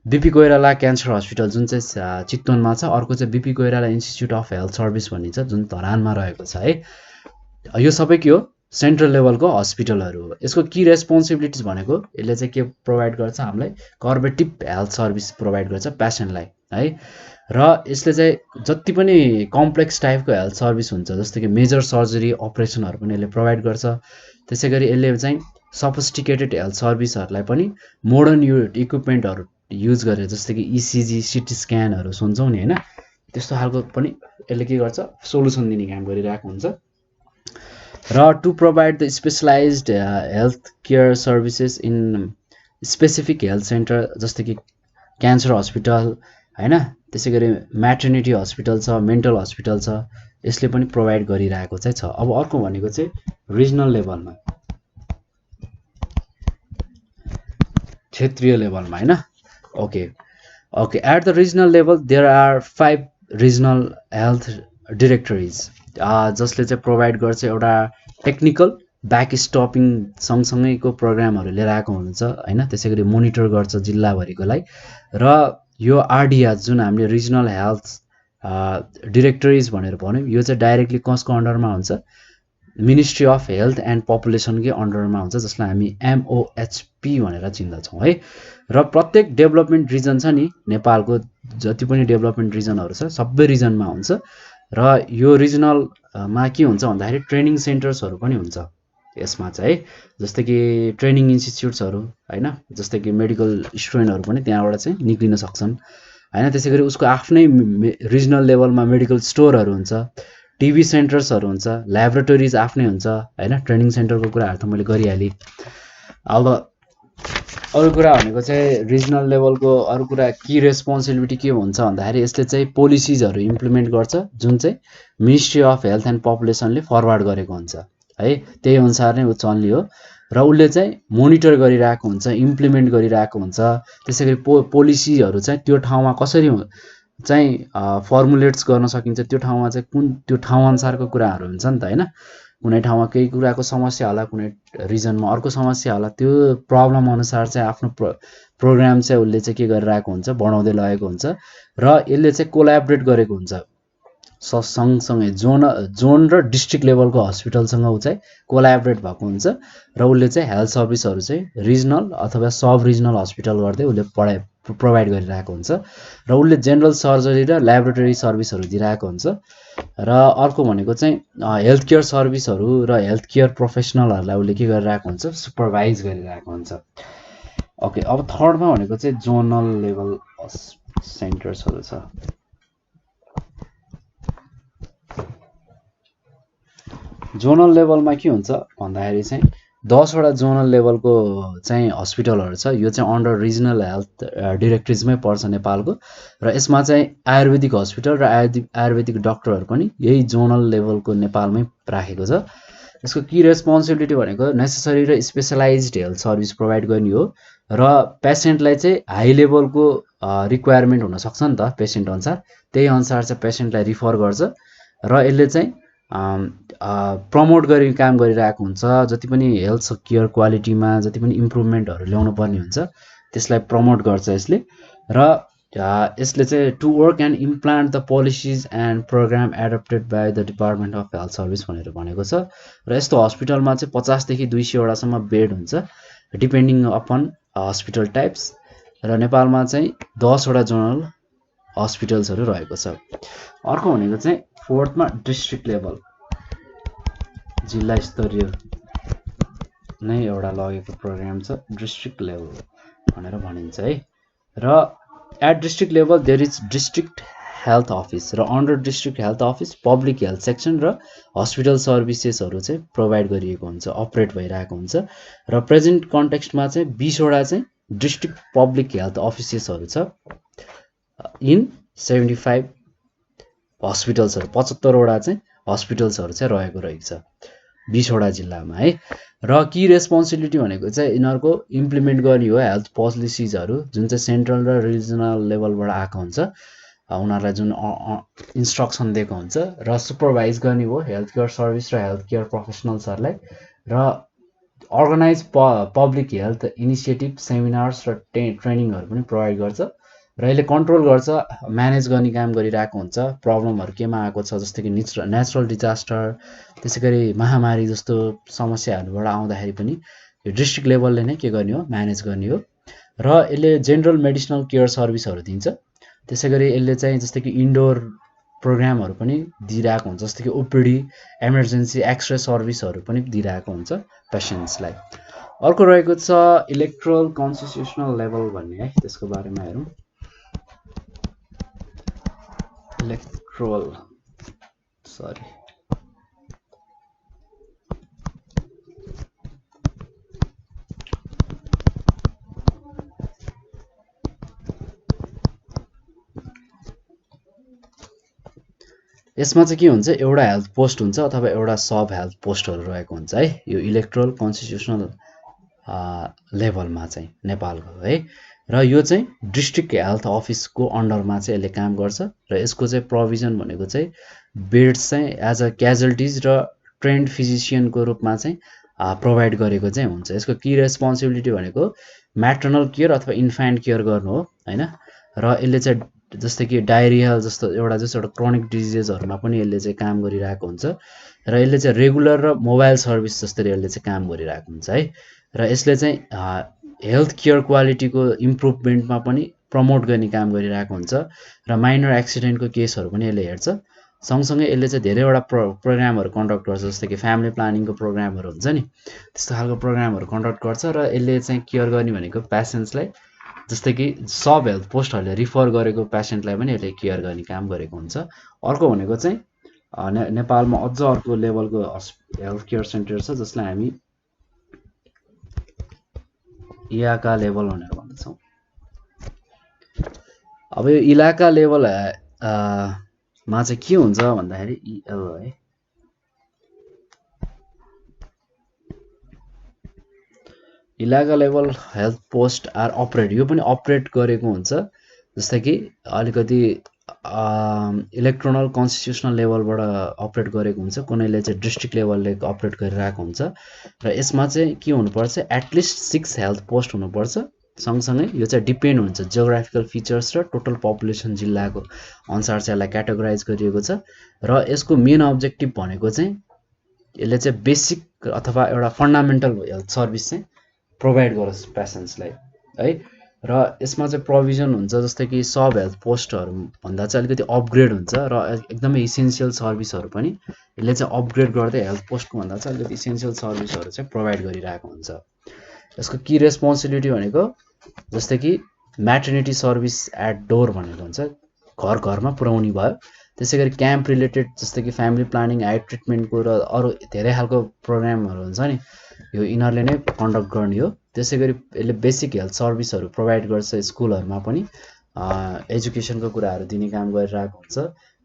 बिपी कोइराला क्यान्सर हस्पिटल जुन चाहिँ चितवनमा छ। अर्को चाहिँ BP Koirala institute of health service भन्ने छ जुन धरानमा रहेको छ है। यो सबै के हो, सेन्ट्रल लेभलको हस्पिटलहरू हो। यसको की रेस्पोन्सिबिलिटिज भनेको यसले चाहिँ के प्रोभाइड गर्छ, हामीलाई कर्बेटिभ हेल्थ सर्भिस प्रोभाइड गर्छ पेसेन्टलाई है। र यसले चाहिँ जति पनि कम्प्लेक्स टाइपको हेल्थ सर्भिस हुन्छ जस्तो कि मेजर सर्जरी अपरेसनहरू पनि यसले प्रोभाइड गर्छ। त्यसै गरी यसले चाहिँ सफिस्टिकेटेड हेल्थ सर्भिसहरूलाई पनि मोडर्न इक्विपमेन्टहरू युज गरेर जस्तै कि इसिजी सिटी स्क्यानहरू सुन्छौँ नि होइन, त्यस्तो खालको पनि यसले के गर्छ, सोलुसन दिने काम गरिरहेको हुन्छ। र to provide the specialised health care services in specific health centre जस्तै कि क्यान्सर हस्पिटल होइन। त्यसै गरी म्याटर्निटी हस्पिटल छ, मेन्टल हस्पिटल छ, यसले पनि प्रोभाइड गरिरहेको चाहिँ छ। अब अर्को भनेको चाहिँ रिजनल लेभलमा, क्षेत्रीय लेभलमा होइन। Okay at the regional level there are 5 regional health directories जसले चाहिँ प्रोभाइड गर्छ एउटा टेक्निकल ब्याक स्टपिङ सँगसँगैको प्रोग्रामहरू लिएर आएको हुन्छ होइन। त्यसै गरी मोनिटर गर्छ जिल्लाभरिकोलाई। र यो आरडिएच जुन हामीले रिजनल हेल्थ डिरेक्टरिज भनेर भन्यौँ, यो चाहिँ डाइरेक्टली कसको अन्डरमा हुन्छ, मिनिस्ट्री अफ हेल्थ एन्ड पपुलेसनकै अन्डरमा हुन्छ, जसलाई हामी MOHP भनेर चिन्दछौँ है। र प्रत्येक डेभलपमेन्ट रिजन छ नि नेपालको, जति पनि डेभलपमेन्ट रिजनहरू छ सबै रिजनमा हुन्छ। र यो रिजनलमा के हुन्छ भन्दाखेरि ट्रेनिङ सेन्टर्सहरू पनि हुन्छ यसमा चाहिँ है। जस्तै कि ट्रेनिङ इन्स्टिच्युट्सहरू होइन, जस्तै कि मेडिकल स्टुडेन्टहरू पनि त्यहाँबाट चाहिँ निक्लिन सक्छन् होइन। त्यसै गरी उसको आफ्नै रिजनल लेभलमा मेडिकल स्टोरहरू हुन्छ, टिभी सेन्टर्सहरू हुन्छ, ल्याबोरेटोरिज आफ्नै हुन्छ होइन। ट्रेनिङ सेन्टरको कुराहरू त मैले गरिहालेँ। अब अरू कुरा भनेको चाहिँ रिजनल लेभलको अरू कुरा की रेस्पोन्सिबिलिटी के हुन्छ भन्दाखेरि यसले चाहिँ पोलिसिजहरू इम्प्लिमेन्ट गर्छ जुन चाहिँ मिनिस्ट्री अफ हेल्थ एन्ड पपुलेसनले फरवर्ड गरेको हुन्छ है। त्यही अनुसार नै ऊ चल्ने हो। र उसले चाहिँ मोनिटर गरिरहेको हुन्छ, इम्प्लिमेन्ट गरिरहेको हुन्छ। त्यसै गरी पोलिसीहरू चाहिँ त्यो ठाउँमा कसरी चाहिँ फर्मुलेट्स गर्न सकिन्छ, त्यो ठाउँमा चाहिँ कुन त्यो ठाउँ अनुसारको कुराहरू हुन्छ नि त होइन। कुनै ठाउँमा केही कुराको समस्या होला, कुनै रिजनमा अर्को समस्या होला, त्यो प्रब्लम अनुसार चाहिँ आफ्नो प्रोग्राम चाहिँ उसले चाहिँ के गरिरहेको हुन्छ, बढाउँदै लगेको हुन्छ र यसले चाहिँ कोल्याबरेट गरेको हुन्छ सँगसँगै जोन र डिस्ट्रिक्ट लेभलको हस्पिटलसँग ऊ चाहिँ कोल्याबरेट भएको हुन्छ र उसले चाहिँ हेल्थ सर्भिसहरू चाहिँ रिजनल अथवा सब रिजनल हस्पिटल गर्दै उसले प्रोभाइड गरिरहेको हुन्छ र उसले जेनरल सर्जरी र ल्याबोरेटरी सर्भिसहरू दिइरहेको हुन्छ र अर्को भनेको चाहिँ हेल्थ केयर सर्भिसहरू र हेल्थ केयर प्रोफेसनलहरूलाई उसले के गरिरहेको हुन्छ, सुपरभाइज गरिरहेको हुन्छ। ओके, अब थर्डमा भनेको चाहिँ जोनल लेभल सेन्टर्सहरू छ। जोनल लेभलमा के हुन्छ भन्दाखेरि चाहिँ 10 वटा जोनल लेभलको चाहिँ हस्पिटलहरू छ। यो चाहिँ अन्डर रिजनल हेल्थ डिरेक्टरिजमै पर्छ नेपालको र यसमा चाहिँ आयुर्वेदिक हस्पिटल र आयुर्वेदिक डक्टरहरू पनि यही जोनल लेभलको नेपालमै राखेको छ। यसको की रेस्पोन्सिबिलिटी भनेको नेसेसरी र स्पेसलाइज्ड हेल्थ सर्भिस प्रोभाइड गर्ने हो र पेसेन्टलाई चाहिँ हाई लेभलको रिक्वायरमेन्ट हुनसक्छ नि त पेसेन्ट अनुसार, त्यही अनुसार चाहिँ पेसेन्टलाई रिफर गर्छ र यसले चाहिँ प्रमोट गरी काम गरिरहेको हुन्छ। जति पनि हेल्थ केयर क्वालिटीमा जति पनि इम्प्रुभमेन्टहरू ल्याउनु पर्ने हुन्छ त्यसलाई प्रमोट गर्छ यसले र यसले चाहिँ to work and implant the policies and programme adopted by the department of health service भनेर भनेको छ र यस्तो हस्पिटलमा चाहिँ 50 देखि 200 वटासम्म बेड हुन्छ डिपेन्डिङ अपन हस्पिटल टाइप्स र नेपालमा चाहिँ 10 वटा जोनल हस्पिटल्सहरू रहेको छ। अर्को भनेको चाहिँ फोर्थमा डिस्ट्रिक्ट लेभल, जिल्ला स्तरीय नै एउटा लगेको प्रोग्राम छ डिस्ट्रिक्ट लेभल भनेर भनिन्छ है। र at district level there is district health office र under district health office public health section र हस्पिटल सर्भिसेसहरू चाहिँ प्रोभाइड गरिएको हुन्छ, अपरेट भइरहेको हुन्छ र प्रेजेन्ट कन्टेक्स्टमा चाहिँ 20 वटा चाहिँ डिस्ट्रिक्ट पब्लिक हेल्थ अफिसेसहरू छ इन 75 हस्पिटल्सहरू, 75 वटा चाहिँ हस्पिटल्सहरू चाहिँ रहेको छ 20 वटा जिल्लामा है। र की रेस्पोन्सिबिलिटी भनेको चाहिँ यिनीहरूको इम्प्लिमेन्ट गर्ने हो हेल्थ पोलिसिजहरू जुन चाहिँ सेन्ट्रल र रिजनल लेभलबाट आएको हुन्छ, उनीहरूलाई जुन इन्स्ट्रक्सन दिएको हुन्छ र सुपरभाइज गर्ने हो हेल्थ केयर सर्भिस र हेल्थ केयर प्रोफेसनल्सहरूलाई र organise public health initiative seminars र ट्रेनिङहरू पनि प्रोभाइड गर्छ र यसले कन्ट्रोल गर्छ, म्यानेज गर्ने काम गरिरहेको हुन्छ। प्रब्लमहरू केमा आएको छ जस्तै कि नेचुरल डिजास्टर, त्यसै गरी महामारी जस्तो समस्याहरूबाट आउँदाखेरि पनि यो डिस्ट्रिक्ट लेभलले नै के गर्ने हो, म्यानेज गर्ने हो र यसले जेनरल मेडिसिनल केयर सर्भिसहरू दिन्छ। त्यसै गरी यसले चाहिँ जस्तै कि इन्डोर प्रोग्रामहरू पनि दिइरहेको हुन्छ, जस्तै कि ओपिडी इमर्जेन्सी एक्सरे सर्भिसहरू पनि दिइरहेको हुन्छ पेसेन्ट्सलाई। अर्को रहेको छ इलेक्ट्रल कन्स्टिट्युसनल लेभल भन्ने है, त्यसको बारेमा हेरौँ। इलेक्ट्रल यसमा चाहिँ के हुन्छ, एउटा हेल्थ पोस्ट हुन्छ अथवा एउटा सब हेल्थ पोस्टहरू रहेको हुन्छ है यो इलेक्ट्रल कन्स्टिट्युसनल लेभलमा चाहिँ नेपालको है। र यो चाहिँ डिस्ट्रिक्ट हेल्थ अफिसको अन्डरमा चाहिँ यसले काम गर्छ र यसको चाहिँ प्रोभिजन भनेको चाहिँ बेड्स चाहिँ एज अ क्याजुअल्टिज र ट्रेन्ड फिजिसियनको रूपमा चाहिँ प्रोभाइड गरेको चाहिँ हुन्छ। यसको की रेस्पोन्सिबिलिटी भनेको म्याटर्नल केयर अथवा इन्फान्ट केयर गर्नु हो होइन। र यसले चाहिँ जस्तै कि डायरिया जस्तो एउटा क्रोनिक डिजिजेसहरूमा पनि यसले चाहिँ काम गरिरहेको हुन्छ र यसले चाहिँ रेगुलर र मोबाइल सर्भिस जस्तै यसले चाहिँ काम गरिरहेको हुन्छ है। र यसले चाहिँ हेल्थ केयर क्वालिटीको इम्प्रुभमेन्टमा पनि प्रमोट गर्ने काम गरिरहेको हुन्छ र माइनर एक्सिडेन्टको केसहरू पनि यसले हेर्छ। सँगसँगै यसले चाहिँ धेरैवटा प्रोग्रामहरू कन्डक्ट गर्छ, जस्तै कि फ्यामिली प्लानिङको प्रोग्रामहरू हुन्छ नि, त्यस्तो खालको प्रोग्रामहरू कन्डक्ट गर्छ र यसले चाहिँ केयर गर्ने भनेको पेसेन्ट्सलाई, जस्तै कि सब हेल्थ पोस्टहरूले रिफर गरेको पेसेन्टलाई पनि यसले केयर गर्ने काम गरेको हुन्छ। अर्को भनेको चाहिँ नेपालमा अझ अर्को लेभलको हेल्थ केयर सेन्टर छ जसलाई हामी इलाका लेभल भनेर भन्छौँ। अब यो इलाका लेभल मा चाहिँ के हुन्छ भन्दाखेरि इएल है, इलाका level health post are operate, यो पनि अपरेट गरेको हुन्छ। जस्तै कि अलिकति इलेक्ट्रोनल कन्स्टिट्युसनल लेभलबाट अपरेट गरेको हुन्छ, कुनैले चाहिँ डिस्ट्रिक्ट लेभलले अपरेट गरिरहेको हुन्छ र यसमा चाहिँ के हुनुपर्छ एटलिस्ट 6 हेल्थ पोस्ट हुनुपर्छ। सँगसँगै यो चाहिँ डिपेन्ड हुन्छ जियोग्राफिकल फिचर्स र टोटल पपुलेसन जिल्लाको अनुसार चाहिँ यसलाई क्याटेगोराइज गरिएको छ र यसको मेन अब्जेक्टिभ भनेको चाहिँ यसले चाहिँ बेसिक अथवा एउटा फन्डामेन्टल हेल्थ सर्भिस चाहिँ प्रोभाइड गरोस् पेसेन्ट्सलाई है। र यसमा चाहिँ प्रोभिजन हुन्छ जस्तै कि सब हेल्थ पोस्टहरू भन्दा चाहिँ अलिकति अपग्रेड हुन्छ र एकदमै इसेन्सियल सर्भिसहरू पनि यसले चाहिँ अपग्रेड गर्दै हेल्थ पोस्टको भन्दा चाहिँ अलिकति इसेन्सियल सर्भिसहरू चाहिँ प्रोभाइड गरिरहेको हुन्छ। यसको की रेस्पोन्सिबिलिटी भनेको जस्तै कि म्याटर्निटी सर्भिस एट डोर भनेको हुन्छ, घर घरमा पुर्याउने भयो। त्यसै गरी क्याम्प रिलेटेड जस्तै कि फ्यामिली प्लानिङ, हाइट ट्रिटमेन्टको र अरू धेरै खालको प्रोग्रामहरू हुन्छ नि, यो यिनीहरूले नै कन्डक्ट गर्ने हो। त्यसै गरी यसले बेसिक हेल्थ सर्भिसहरू प्रोभाइड गर्छ, स्कुलहरूमा पनि एजुकेसनको कुराहरू दिने काम गरिरहेको हुन्छ।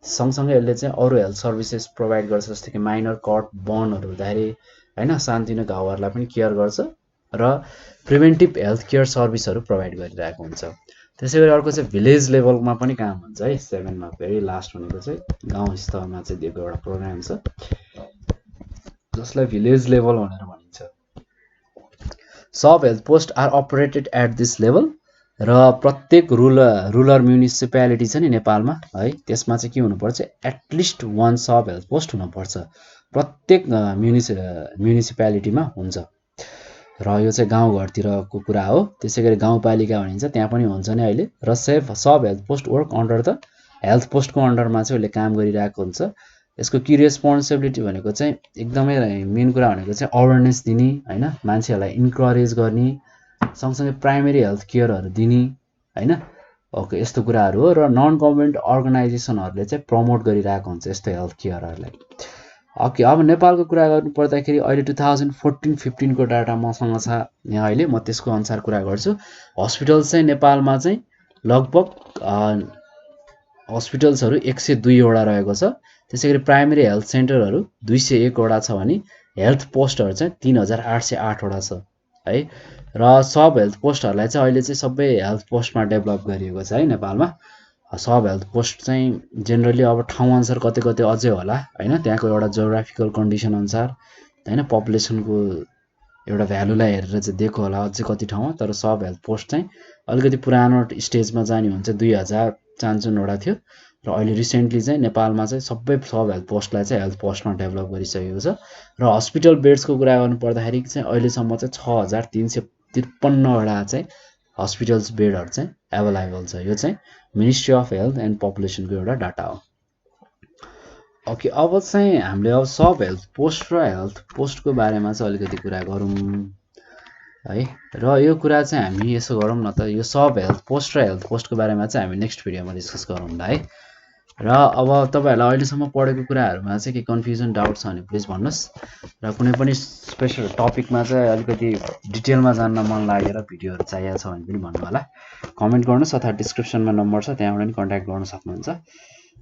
सँगसँगै यसले चाहिँ अरू हेल्थ सर्भिसेस प्रोभाइड गर्छ जस्तै कि माइनर कट बर्नहरू हुँदाखेरि होइन सानोतिनो घाउहरूलाई पनि केयर गर्छ र प्रिभेन्टिभ हेल्थ केयर सर्भिसहरू प्रोभाइड गरिरहेको हुन्छ। त्यसै गरी अर्को चाहिँ भिलेज लेभलमा पनि काम हुन्छ है। 7मा भेरी लास्ट भनेको चाहिँ गाउँ स्तरमा चाहिँ दिएको एउटा प्रोग्राम छ जसलाई भिलेज लेभल भनेर भनिन्छ। Sub health post are operated at this level र प्रत्येक रुरल म्युनिसिपालिटी छ नि नेपालमा है, त्यसमा चाहिँ के हुनुपर्छ एटलिस्ट 1 सब हेल्थ पोस्ट हुनुपर्छ, प्रत्येक म्युनिसिपालिटीमा हुन्छ र यो चाहिँ गाउँघरतिरको कुरा हो। त्यसै गरी गाउँपालिका भनिन्छ त्यहाँ पनि हुन्छ नि अहिले। र sub health post work under the health पोस्टको अन्डरमा चाहिँ उसले काम गरिरहेको हुन्छ। यसको की रेस्पोन्सिबिलिटी भनेको चाहिँ एकदमै मेन कुरा भनेको चाहिँ अवेरनेस दिने होइन, मान्छेहरूलाई इन्करेज गर्ने, सँगसँगै प्राइमेरी हेल्थ केयरहरू दिने होइन, ओके यस्तो कुराहरू हो। र नन गभर्मेन्ट अर्गनाइजेसनहरूले चाहिँ प्रमोट गरिरहेको हुन्छ यस्तो हेल्थ केयरहरूलाई। ओके अब नेपालको कुरा गर्नु पर्दाखेरि अहिले 2014-15 को डाटा मसँग छ यहाँ अहिले, म त्यसको अनुसार कुरा गर्छु। हस्पिटल्स चाहिँ नेपालमा चाहिँ लगभग हस्पिटल्सहरू 102 वटा रहेको छ। त्यसै गरी प्राइमेरी हेल्थ सेन्टरहरू 201 वटा छ भने हेल्थ पोस्टहरू चाहिँ 3808 वटा छ है। र सब हेल्थ पोस्टहरूलाई चाहिँ अहिले चाहिँ सबै हेल्थ पोस्टमा डेभलप गरिएको छ है नेपालमा। सब हेल्थ पोस्ट चाहिँ जेनरली अब ठाउँ अनुसार कतै कतै अझै होला होइन, त्यहाँको एउटा जियोग्राफिकल कन्डिसन अनुसार होइन पपुलेसनको एउटा भ्यालुलाई हेरेर चाहिँ दिएको होला अझै कति ठाउँमा। तर सब हेल्थ पोस्ट चाहिँ अलिकति पुरानो स्टेजमा जाने हुन्छ, 2000 वटा थियो र अहिले रिसेन्टली चाहिँ नेपालमा चाहिँ सबै सब हेल्थ पोस्टलाई चाहिँ हेल्थ पोस्टमा डेभलप गरिसकेको छ। र हस्पिटल बेड्सको कुरा गर्नु पर्दाखेरि चाहिँ अहिलेसम्म चाहिँ 6353 वटा चाहिँ हस्पिटल्स बेडहरू चाहिँ एभाइलेबल छ। यो चाहिँ मिनिस्ट्री अफ हेल्थ एन्ड पपुलेसनको एउटा डाटा हो। ओके अब चाहिँ हामीले अब सब हेल्थ पोस्ट र हेल्थ पोस्टको बारेमा चाहिँ अलिकति कुरा गरौँ है। र यो कुरा चाहिँ हामी यसो गरौँ न त, यो सब हेल्थ पोस्ट र हेल्थ पोस्टको बारेमा चाहिँ हामी नेक्स्ट भिडियोमा डिस्कस गरौँ ल है। र अब तपाईहरुलाई अहिलेसम्म पढेको कुराहरुमा चाहिँ के कन्फ्युजन डाउट छ भने प्लिज भन्नुस्, र कुनै पनि स्पेशल टपिकमा चाहिँ अलिकति डिटेलमा जान्न मन लागेर भिडियोहरु चाहिएको छ भने पनि भन्नु होला, कमेन्ट गर्नुस् अथवा डिस्क्रिप्सनमा नम्बर छ त्यहाँबाट पनि कन्ट्याक्ट गर्न सक्नुहुन्छ।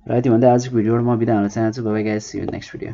र यति भन्दै आजको भिडियोबाट म बिदा हुन चाहन्छु। Bye bye guys, see you next video.